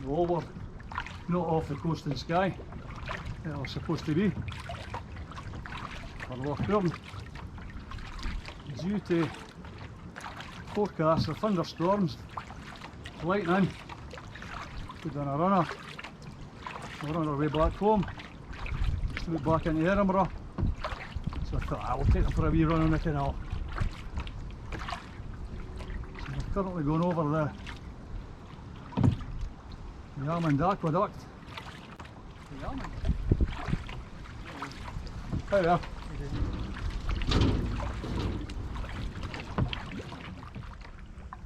Well, we're not off the coast in Skye. We're supposed to be. We're Lochburn. Due to forecast of thunderstorms, lightning, we've done a runner. We're on our way back home, straight back into Edinburgh. So I thought I will take them for a wee run on the canal. So we're currently going over the Almond Aqueduct. The Almond? Hi there.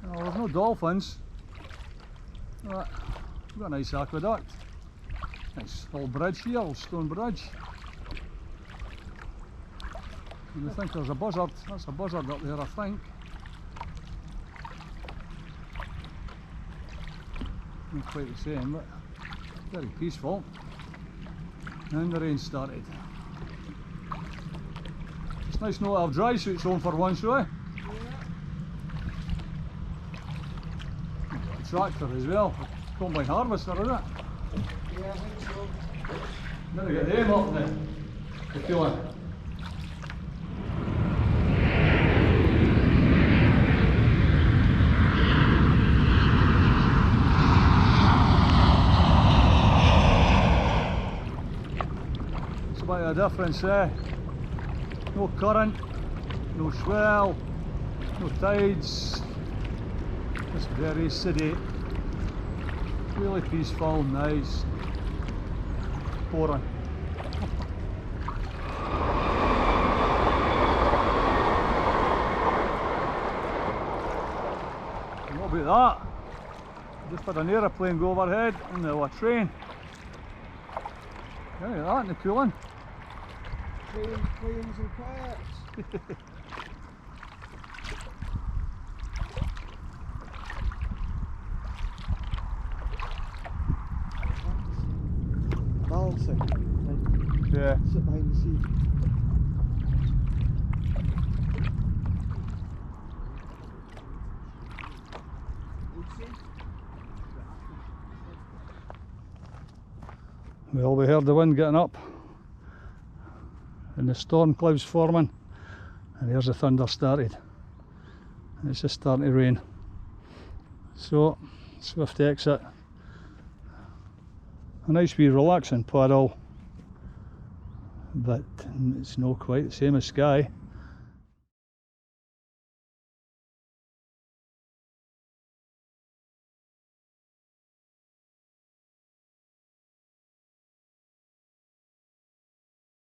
Oh, there's no dolphins. But we've got a nice aqueduct. Nice old bridge here, old stone bridge. And I think there's a buzzard. That's a buzzard up there, I think. Not quite the same, but very peaceful. And the rain started. It's nice not to have dry suits on for once, eh? Yeah. Tractor as well. Combine harvester, is it? Yeah, I think so. Better get them up there. If you want. It's about a difference, eh? No current, no swell, no tides. It's very sedate. Really peaceful, nice, boring. And what about that? Just had an aeroplane go overhead and now a train. Look at that in the cooling. Planes and kayaks. Balancing. Like, Yeah. sit behind the sea. Well, we heard the wind getting up and the storm clouds forming, and there's the thunder started. And it's just starting to rain. So, swift exit. A nice wee relaxing paddle, but it's not quite the same as Skye.